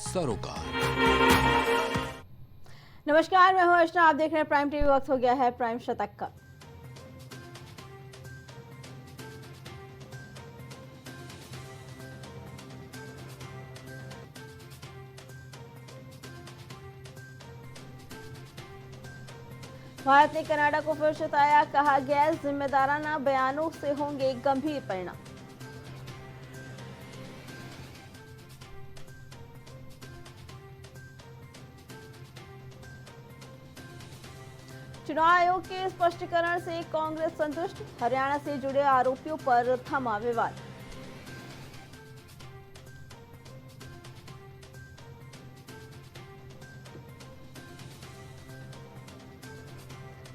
सरोकार। नमस्कार, मैं हूं अर्चना। आप देख रहे हैं प्राइम टीवी। वक्त हो गया है प्राइम शतक का। भारत ने कनाडा को फिर सताया, कहा गैर जिम्मेदाराना बयानों से होंगे गंभीर परिणाम। चुनाव आयोग के स्पष्टीकरण से कांग्रेस संतुष्ट, हरियाणा से जुड़े आरोपियों पर थमा विवाद।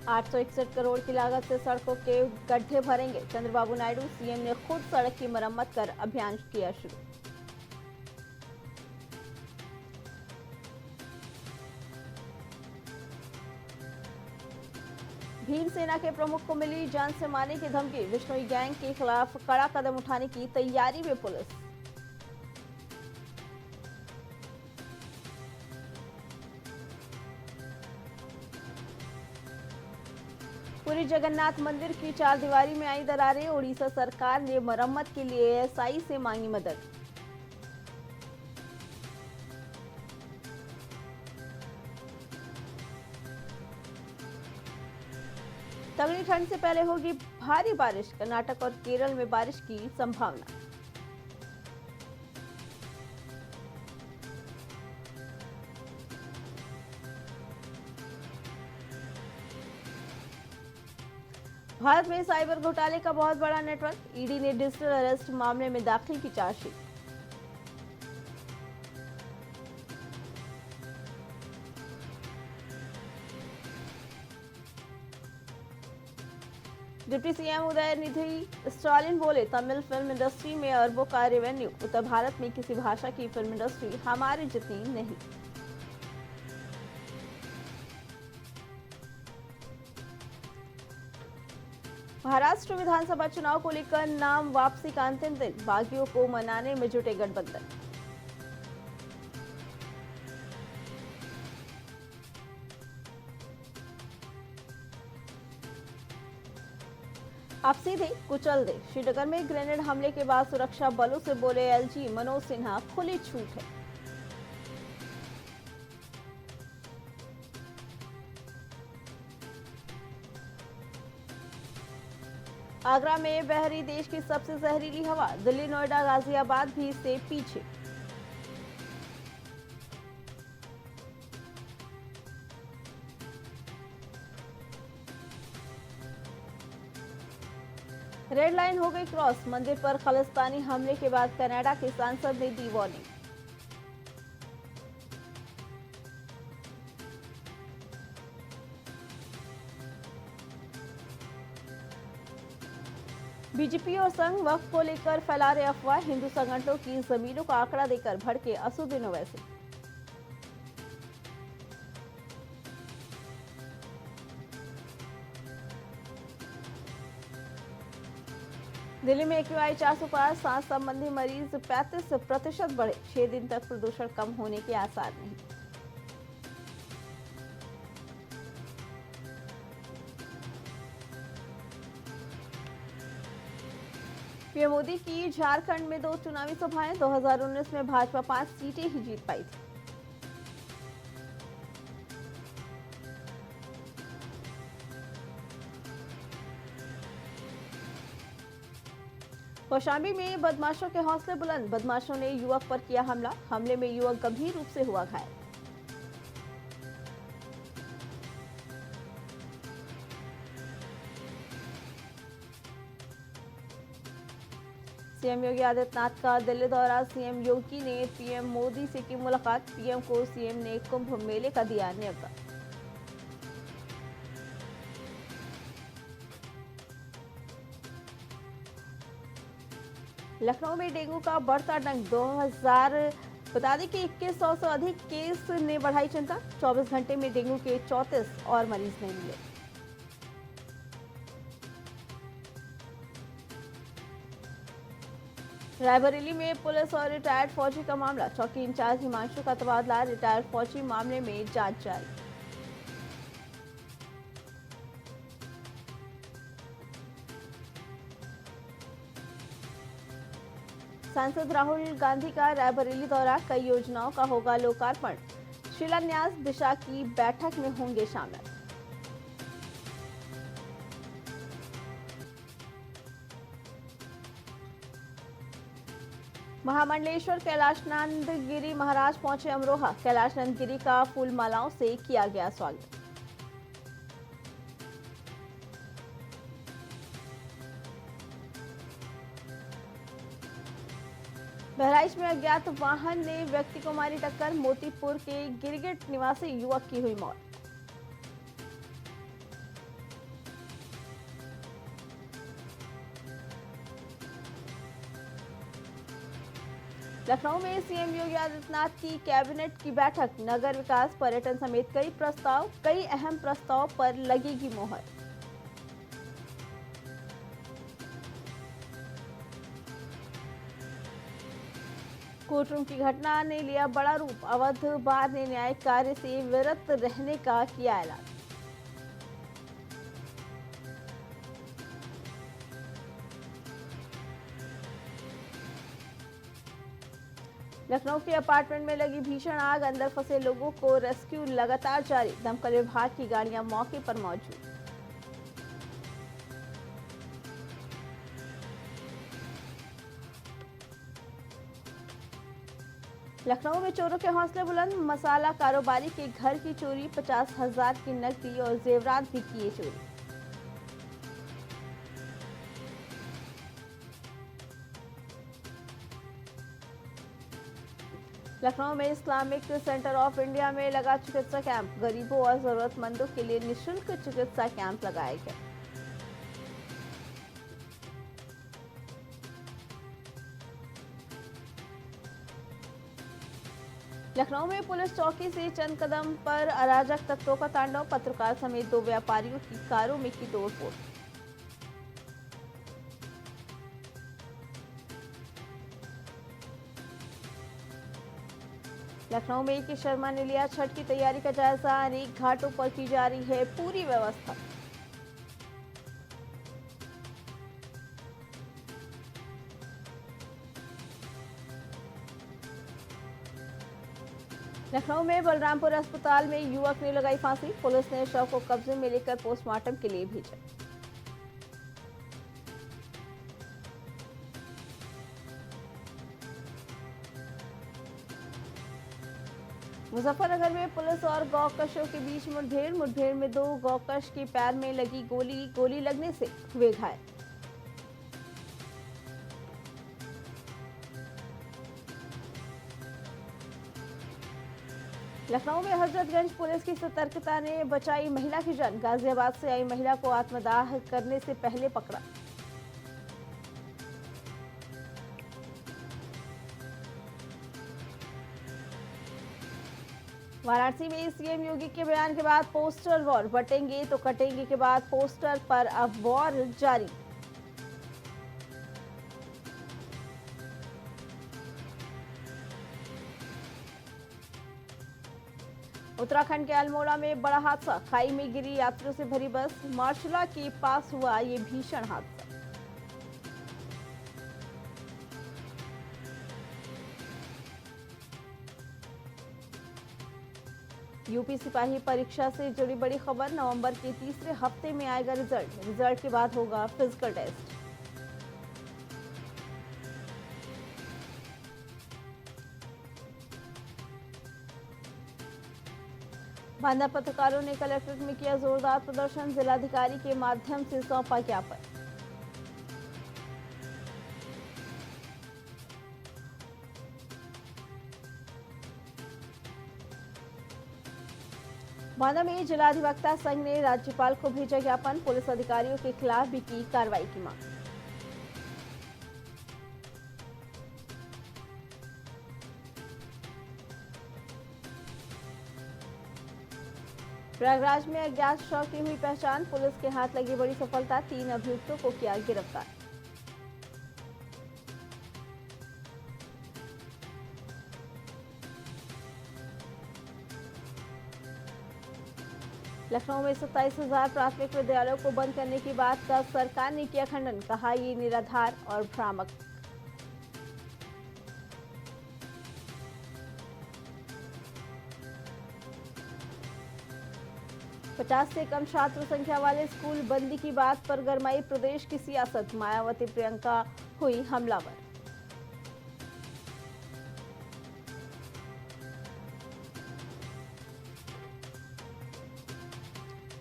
₹861 करोड़ की लागत से सड़कों के गड्ढे भरेंगे चंद्रबाबू नायडू। सीएम ने खुद सड़क की मरम्मत कर अभियान किया शुरू। भीम सेना के प्रमुख को मिली जान से मारने की धमकी, विष्णोई गैंग के खिलाफ कड़ा कदम उठाने की तैयारी में पुलिस। पुरी जगन्नाथ मंदिर की 4 दीवारी में आई दरारें, उड़ीसा सरकार ने मरम्मत के लिए एएसआई से मांगी मदद। तगड़ी ठंड से पहले होगी भारी बारिश, कर्नाटक और केरल में बारिश की संभावना। भारत में साइबर घोटाले का बहुत बड़ा नेटवर्क, ईडी ने डिजिटल अरेस्ट मामले में दाखिल की chargesheet. Deputy CM Udhayanidhi Stalin बोले, तमिल फिल्म इंडस्ट्री में अरबों का रेवेन्यू, उत्तर भारत में किसी भाषा की फिल्म इंडस्ट्री हमारी जितनी नहीं। महाराष्ट्र विधानसभा चुनाव को लेकर नाम वापसी का अंतिम दिन, बागियों को मनाने में जुटे गठबंधन। आप सीधे कुचल दे, श्रीनगर में ग्रेनेड हमले के बाद सुरक्षा बलों से बोले एलजी मनोज सिन्हा, खुली छूट है। आगरा में बह रही देश की सबसे जहरीली हवा, दिल्ली, नोएडा, गाजियाबाद भी इससे पीछे। रेड लाइन हो गई क्रॉस, मंदिर पर खालिस्तानी हमले के बाद कनाडा के सांसद ने दी वार्निंग। बीजेपी और संघ वक्फ को लेकर फैला रहे अफवाह, हिंदू संगठनों की जमीनों का आंकड़ा देकर भड़के असुद्दीन ओवैसी। दिल्ली में AQI 400 पार, सांस संबंधी मरीज 35% बढ़े, 6 दिन तक प्रदूषण कम होने के आसार नहीं। पीएम मोदी की झारखंड में 2 चुनावी सभाएं, 2019 में भाजपा 5 सीटें ही जीत पाई थी। कौशाम्बी में बदमाशों के हौसले बुलंद, बदमाशों ने युवक पर किया हमला, हमले में युवक गंभीर रूप से हुआ घायल। सीएम योगी आदित्यनाथ का दिल्ली दौरा, सीएम योगी ने पीएम मोदी से की मुलाकात, पीएम को सीएम ने कुंभ मेले का दिया न्योता। लखनऊ में डेंगू का बढ़ता डंक, 2000 बता दें कि 2100 से अधिक केस ने बढ़ाई चिंता, 24 घंटे में डेंगू के 34 और मरीज नहीं मिले। रायबरेली में पुलिस और रिटायर्ड फौजी का मामला, चौकी इंचार्ज हिमांशु का तबादला, रिटायर्ड फौजी मामले में जांच जारी। सांसद राहुल गांधी का रायबरेली दौरा, कई योजनाओं का होगा लोकार्पण, शिलान्यास दिशा की बैठक में होंगे शामिल। महामंडलेश्वर कैलाशनंद गिरी महाराज पहुंचे अमरोहा, कैलाशनंद गिरी का फूल मालाओं से किया गया स्वागत। बहराइच में अज्ञात वाहन ने व्यक्ति को मारी टक्कर, मोतीपुर के गिरगिट निवासी युवक की हुई मौत। लखनऊ में सीएम योगी आदित्यनाथ की कैबिनेट की बैठक, नगर विकास, पर्यटन समेत कई अहम प्रस्ताव पर लगेगी मोहर। कोर्टरूम की घटना ने लिया बड़ा रूप, अवध बार ने न्यायिक कार्य से विरत रहने का किया ऐलान। लखनऊ के अपार्टमेंट में लगी भीषण आग, अंदर फंसे लोगों को रेस्क्यू लगातार जारी, दमकल विभाग की गाड़ियां मौके पर मौजूद। लखनऊ में चोरों के हौसले बुलंद, मसाला कारोबारी के घर की चोरी, 50,000 की नकदी और जेवरात भी किए चोरी। लखनऊ में इस्लामिक सेंटर ऑफ इंडिया में लगा चिकित्सा कैंप, गरीबों और जरूरतमंदों के लिए निःशुल्क चिकित्सा कैंप लगाया गया। लखनऊ में पुलिस चौकी से चंद कदम पर अराजक तत्वों का तांडव, पत्रकार समेत 2 व्यापारियों की कारों में की तोड़फोड़। लखनऊ में के शर्मा ने लिया छठ की तैयारी का जायजा, अनेक घाटों पर की जा रही है पूरी व्यवस्था। लखनऊ में बलरामपुर अस्पताल में युवक ने लगाई फांसी, पुलिस ने शव को कब्जे में लेकर पोस्टमार्टम के लिए भेजा। मुजफ्फरनगर में पुलिस और गौकशों के बीच मुठभेड़ में 2 गौकश के पैर में लगी गोली लगने से हुए घायल। लखनऊ में हजरतगंज पुलिस की सतर्कता ने बचाई महिला की जान, गाजियाबाद से आई महिला को आत्मदाह करने से पहले पकड़ा। वाराणसी में सीएम योगी के बयान के बाद पोस्टर वॉर, बटेंगे तो कटेंगे के बाद पोस्टर पर अब वॉर जारी। उत्तराखंड के अल्मोड़ा में बड़ा हादसा, खाई में गिरी यात्रियों से भरी बस, मार्शला के पास हुआ ये भीषण हादसा। यूपी सिपाही परीक्षा से जुड़ी बड़ी खबर, नवंबर के तीसरे हफ्ते में आएगा रिजल्ट के बाद होगा फिजिकल टेस्ट। बांदा पत्रकारों ने कलेक्ट्रेट में किया जोरदार प्रदर्शन, जिलाधिकारी के माध्यम से सौंपा ज्ञापन। बांदा में जिलाधिवक्ता संघ ने राज्यपाल को भेजा ज्ञापन, पुलिस अधिकारियों के खिलाफ भी की कार्रवाई की मांग। प्रयागराज में अज्ञात शव की हुई पहचान, पुलिस के हाथ लगी बड़ी सफलता, 3 अभियुक्तों को किया गिरफ्तार। लखनऊ में 27,000 प्राथमिक विद्यालयों को बंद करने की बात का सरकार ने किया खंडन, कहा ये निराधार और भ्रामक। पचास से कम छात्र संख्या वाले स्कूल बंदी की बात पर गरमाई प्रदेश की सियासत, मायावती प्रियंका हुई हमलावर।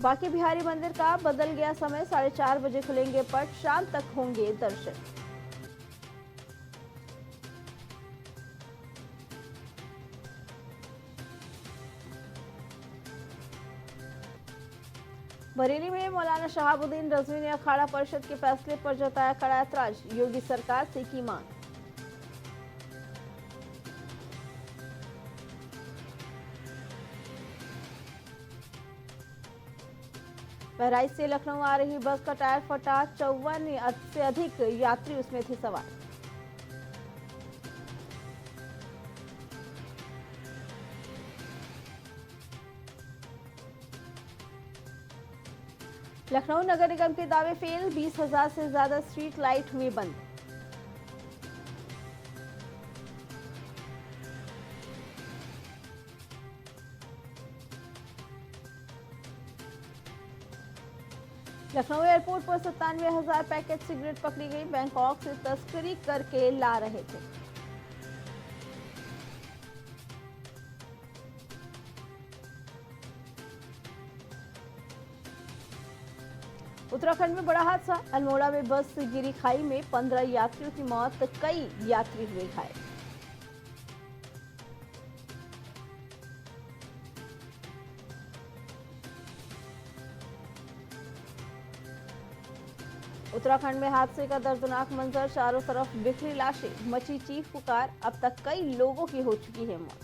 बांके बिहारी मंदिर का बदल गया समय, 4:30 बजे खुलेंगे पट, शाम तक होंगे दर्शन। बरेली में मौलाना शहाबुद्दीन रजवी ने अखाड़ा परिषद के फैसले पर जताया कड़ा ऐतराज, योगी सरकार से की मांग। बहराइच से लखनऊ आ रही बस का टायर फटा, 54 से अधिक यात्री उसमें थे सवार। लखनऊ नगर निगम के दावे फेल, 20,000 से ज्यादा स्ट्रीट लाइट हुए बंद। लखनऊ एयरपोर्ट पर 97,000 पैकेट सिगरेट पकड़ी गई, बैंकॉक से तस्करी करके ला रहे थे। उत्तराखंड में बड़ा हादसा, अल्मोड़ा में बस गिरी खाई में, 15 यात्रियों की मौत, कई यात्री हुए घायल। उत्तराखंड में हादसे का दर्दनाक मंजर, चारों तरफ बिखरी लाशें, मची चीख पुकार, अब तक कई लोगों की हो चुकी है मौत।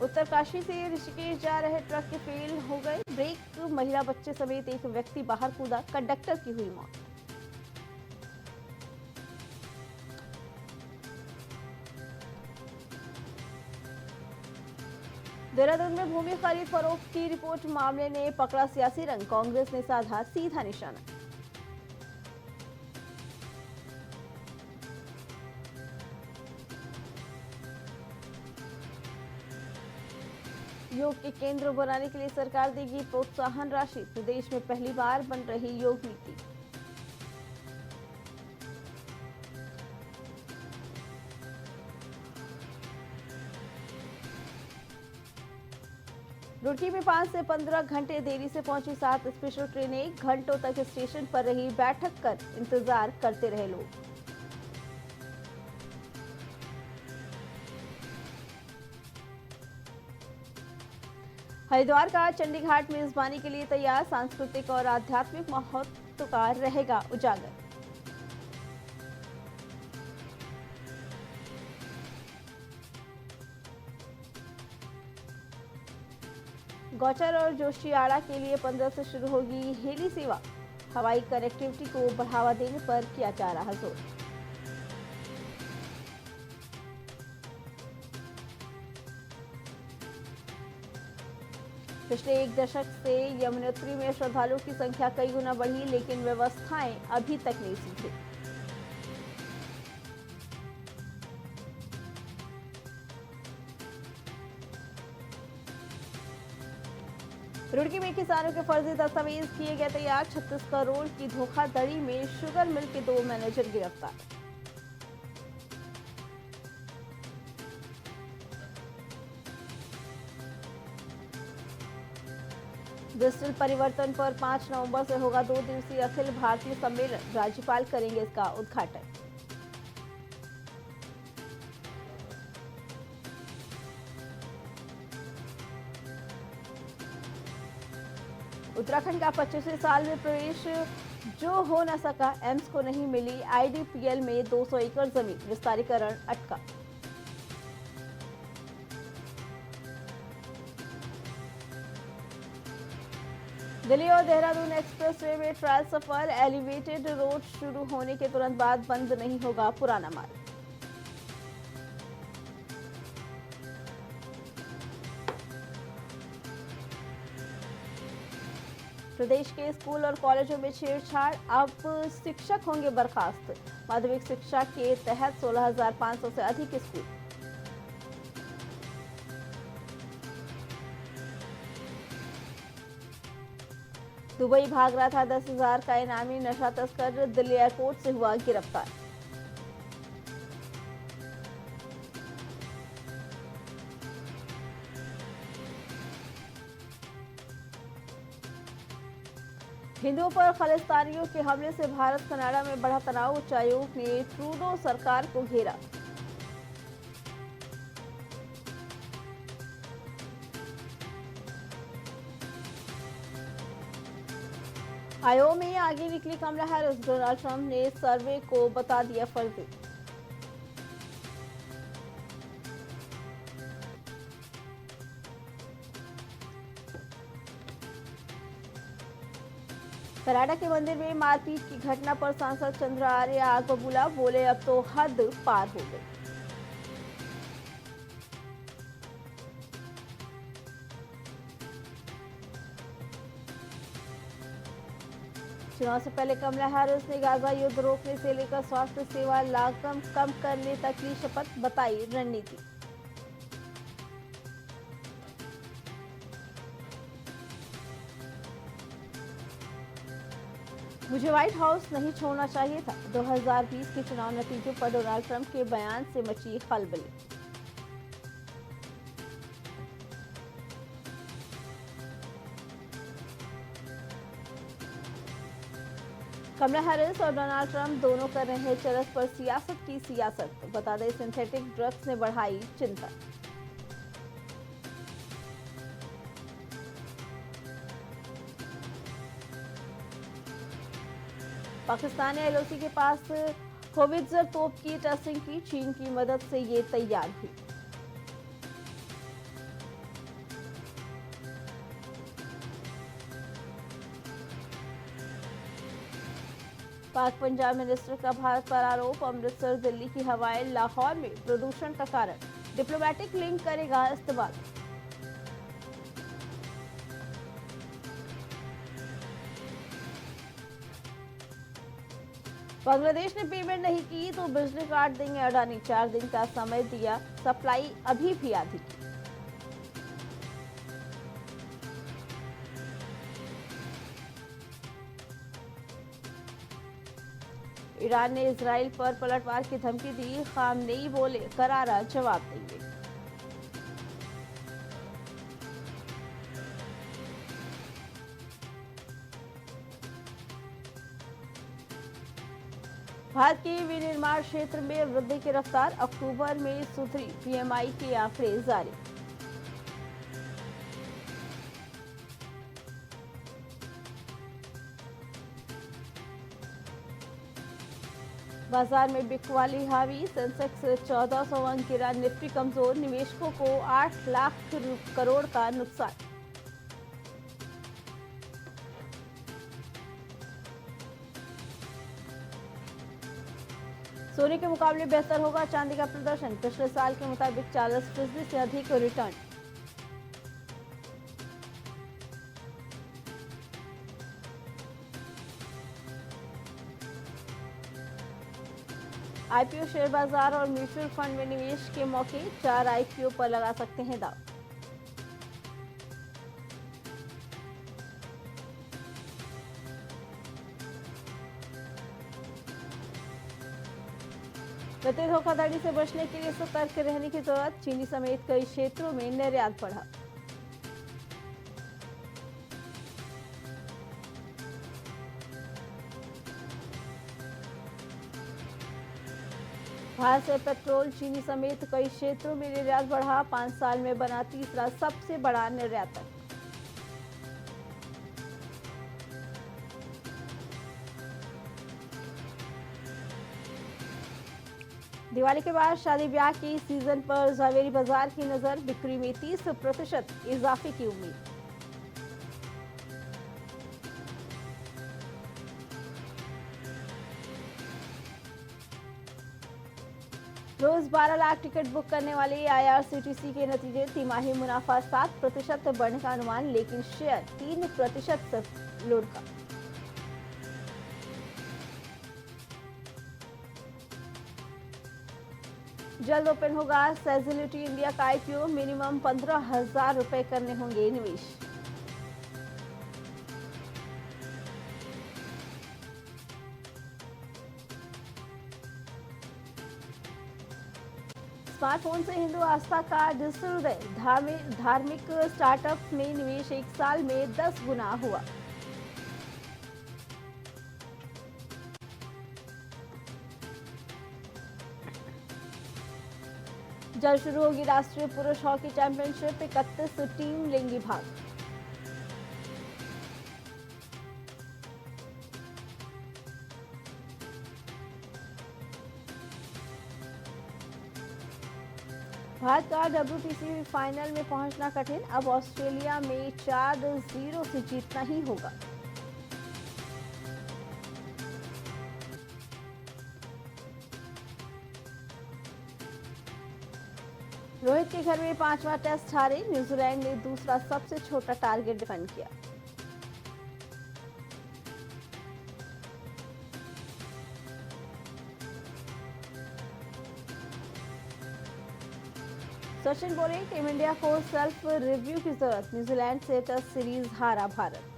उत्तरकाशी से ऋषिकेश जा रहे ट्रक के फेल हो गए ब्रेक, महिला बच्चे समेत एक व्यक्ति बाहर कूदा, कंडक्टर की हुई मौत। देहरादून में भूमि खरीद फरोख्त की रिपोर्ट मामले ने पकड़ा सियासी रंग, कांग्रेस ने साधा सीधा निशाना। योग के केंद्र बनाने के लिए सरकार देगी प्रोत्साहन राशि, प्रदेश में पहली बार बन रही योग नीति। रुड़की में 5 से 15 घंटे देरी से पहुंची 7 स्पेशल ट्रेनें, घंटों तक स्टेशन पर रही, बैठक कर इंतजार करते रहे लोग। हरिद्वार का चंडी घाट मेजबानी के लिए तैयार, सांस्कृतिक और आध्यात्मिक महत्व का रहेगा उजागर। गौचर और जोशियाड़ा के लिए 15 से शुरू होगी हेली सेवा, हवाई कनेक्टिविटी को बढ़ावा देने पर किया जा रहा जोर। पिछले एक दशक से यमुनोत्री में श्रद्धालुओं की संख्या कई गुना बढ़ी, लेकिन व्यवस्थाएं अभी तक नहीं सुधरी। रुड़की में किसानों के फर्जी दस्तावेज किए गए तैयार, 36 करोड़ की धोखाधड़ी में शुगर मिल के 2 मैनेजर गिरफ्तार। डिजिटल परिवर्तन पर 5 नवंबर से होगा 2 दिवसीय अखिल भारतीय सम्मेलन, राज्यपाल करेंगे इसका उद्घाटन। उत्तराखंड का 25वें साल में प्रवेश जो हो न सका, एम्स को नहीं मिली आईडीपीएल में 200 एकड़ जमीन, विस्तारीकरण अटका। दिल्ली और देहरादून एक्सप्रेसवे में ट्रायल सफर, एलिवेटेड रोड शुरू होने के तुरंत बाद बंद नहीं होगा पुराना मार्ग। प्रदेश के स्कूल और कॉलेजों में छेड़छाड़, अब शिक्षक होंगे बर्खास्त। माध्यमिक शिक्षा के तहत 16,500 से अधिक स्कूल। दुबई भाग रहा था 10,000 का इनामी नशा तस्कर, दिल्ली एयरपोर्ट से हुआ गिरफ्तार। हिंदुओं पर खालिस्तानियों के हमले से भारत कनाडा में बढ़ा तनाव, उच्चायोग ने ट्रूडो सरकार को घेरा। आयो में आगे निकली कमला हैरिस, डोनाल्ड ट्रंप ने सर्वे को बता दिया फर्जी। कनाडा के मंदिर में मारपीट की घटना पर सांसद चंद्र आर्य आग बबूला, बोले अब तो हद पार हो गई। चुनाव से पहले कमला हैरिस ने गाजा युद्ध रोकने से लेकर स्वास्थ्य सेवा लागत कम करने तक की शपथ, बताई रणनीति। मुझे व्हाइट हाउस नहीं छोड़ना चाहिए था, 2020 के चुनाव नतीजों पर डोनाल्ड ट्रंप के बयान से मची खलबली। कमला हैरिस और डोनाल्ड ट्रंप दोनों कर रहे हैं चरस पर सियासत की सियासत, बता दें सिंथेटिक ड्रग्स ने बढ़ाई चिंता। पाकिस्तान ने एलओसी के पास होवित्जर तोप की टेस्टिंग की, चीन की मदद से ये तैयार हुई। पाक पंजाब मिनिस्टर का भारत पर आरोप, अमृतसर दिल्ली की हवाएं लाहौर में प्रदूषण का कारण, डिप्लोमेटिक लिंक करेगा इस्तेमाल। बांग्लादेश ने पेमेंट नहीं की तो बिजली काट देंगे अडानी, 4 दिन का समय दिया, सप्लाई अभी भी आधी की। ईरान ने इजराइल पर पलटवार की धमकी दी, खामनेई बोले करारा जवाब देंगे। भारत के विनिर्माण क्षेत्र में वृद्धि की रफ्तार, अक्टूबर में सुधरी, पीएमआई के आंकड़े जारी। बाजार में बिकवाली हावी, सेंसेक्स 1400 अंक गिरा, निफ्टी कमजोर, निवेशकों को 8 लाख करोड़ का नुकसान। सोने के मुकाबले बेहतर होगा चांदी का प्रदर्शन, पिछले साल के मुताबिक 40% से अधिक रिटर्न। आईपीओ शेयर बाजार और म्यूचुअल फंड में निवेश के मौके, 4 आईपीओ पर लगा सकते हैं दांव। वित्तीय धोखाधड़ी से बचने के लिए सतर्क रहने की जरूरत, चीनी समेत कई क्षेत्रों में निर्यात बढ़ा। भारत से पेट्रोल, चीनी समेत कई क्षेत्रों में निर्यात बढ़ा, 5 साल में बना तीसरा सबसे बड़ा निर्यातक। दिवाली के बाद शादी ब्याह की सीजन पर जवेरी बाजार की नजर, बिक्री में 30% इजाफे की उम्मीद। रोज 12 लाख टिकट बुक करने वाली आईआरसीटीसी के नतीजे, तिमाही मुनाफा 7% बढ़ने का अनुमान, लेकिन शेयर 3% लुढ़का। जल्द ओपन होगा सेजिलिटी इंडिया का आईपीओ, मिनिमम 15,000 रुपए करने होंगे निवेश। स्मार्टफोन से हिंदू आस्था का डिजिटल उदय, धार्मिक स्टार्टअप्स में निवेश 1 साल में 10 गुना हुआ। जल्द शुरू होगी राष्ट्रीय पुरुष हॉकी चैंपियनशिप, 31 टीम लेंगी भाग। भारत का WTC फाइनल में पहुंचना कठिन, अब ऑस्ट्रेलिया में 4-0 से जीतना ही होगा। रोहित के घर में 5वां टेस्ट हारे, न्यूजीलैंड ने दूसरा सबसे छोटा टारगेट डिफेंड किया। सचिन बोले, टीम इंडिया को सेल्फ रिव्यू की जरूरत, न्यूजीलैंड से टेस्ट सीरीज हारा भारत।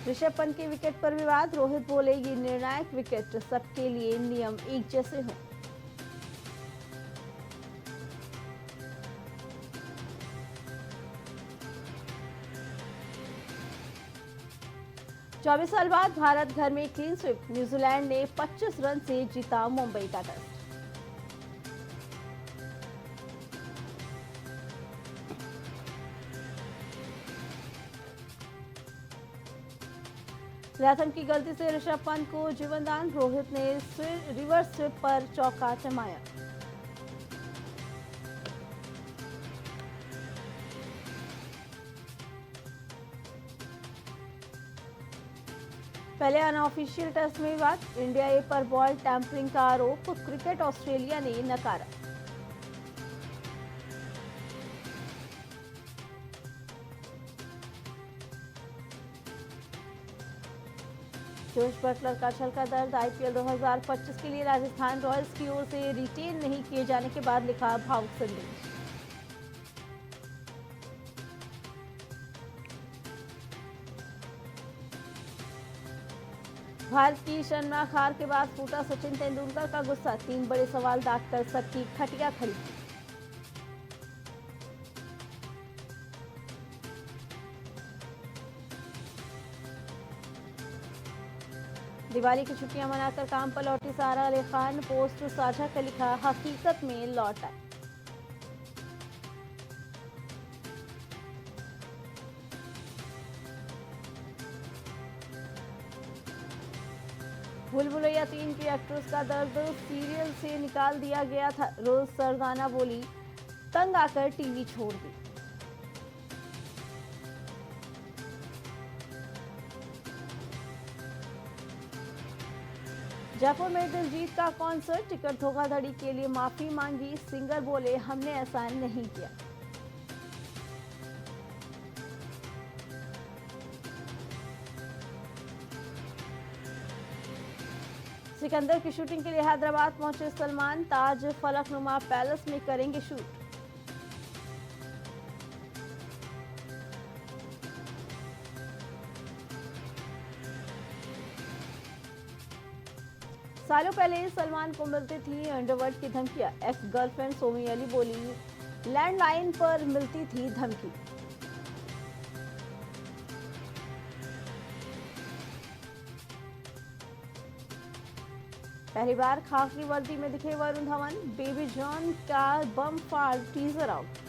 ऋषभ पंत के विकेट पर विवाद, रोहित बोले ये निर्णायक विकेट, सबके लिए नियम एक जैसे हों। चौबीस साल बाद भारत घर में क्लीन स्वीप, न्यूजीलैंड ने 25 रन से जीता मुंबई का टेस्ट। प्रथम की गलती से ऋषभ पंत को जीवनदान, रोहित ने रिवर्स स्वीप पर चौका जमाया। पहले अनऑफिशियल टेस्ट में विवाद, इंडिया ए पर बॉल टैंपरिंग का आरोप, क्रिकेट ऑस्ट्रेलिया ने नकारा। जोश बटलर का छलका दर्द, आईपीएल 2025 के लिए राजस्थान रॉयल्स की ओर से रिटेन नहीं किए जाने के बाद लिखा भावुक संदेश। भारत की शर्मनाक हार के बाद फूटा सचिन तेंदुलकर का गुस्सा, 3 बड़े सवाल दागकर सबकी खटिया खड़ी की। दिवाली की छुट्टियां मनाकर काम पर लौटी सारा अली खान, पोस्ट साझा कर लिखा हकीकत में लौट आए। भूल भुलैया 3 की एक्ट्रेस का दर्द, सीरियल से निकाल दिया गया था, रोज सरदाना बोली, तंग आकर टीवी छोड़ दी। जयपुर में दिलजीत का कॉन्सर्ट, टिकट धोखाधड़ी के लिए माफी मांगी, सिंगर बोले हमने ऐसा नहीं किया। सिकंदर की शूटिंग के लिए हैदराबाद पहुंचे सलमान, ताज फलकनुमा पैलेस में करेंगे शूट। सालों पहले सलमान को मिलती थी अंडरवर्ल्ड की धमकियां, एक्स गर्लफ्रेंड सोमी अली बोली लैंडलाइन पर मिलती थी धमकी। पहली बार खाकी वर्दी में दिखे वरुण धवन, बेबी जॉन का बम फाड़ टीजर आउट।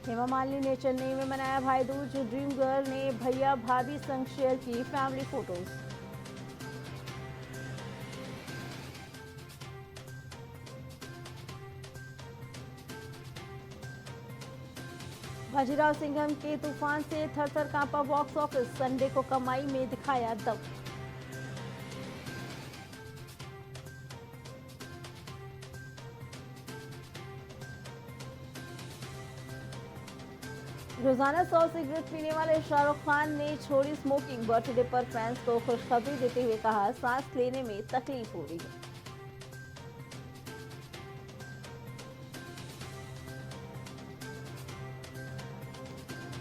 हेमा मालिनी ने चेन्नई में मनाया भाई दूज, ड्रीम गर्ल ने भैया भाभी संग शेयर की फैमिली फोटोज। बाजीराव सिंघम के तूफान से थर-थर कांपा बॉक्स ऑफिस, संडे को कमाई में दिखाया दम। रोजाना 100 सिगरेट पीने वाले शाहरुख खान ने छोड़ी स्मोकिंग। बर्थडे पर फैंस को खुशखबरी देते हुए कहा, सांस लेने में तकलीफ हो रही है।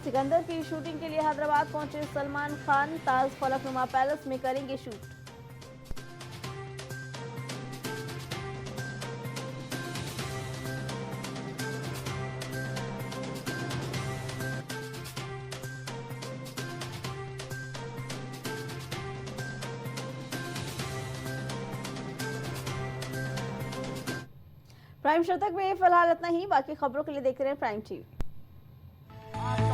सिकंदर की शूटिंग के लिए हैदराबाद पहुंचे सलमान खान। ताज फलकनुमा पैलेस में करेंगे शूट। प्राइम शतक में फिलहाल इतना ही। बाकी खबरों के लिए देखते रहे प्राइम टीवी।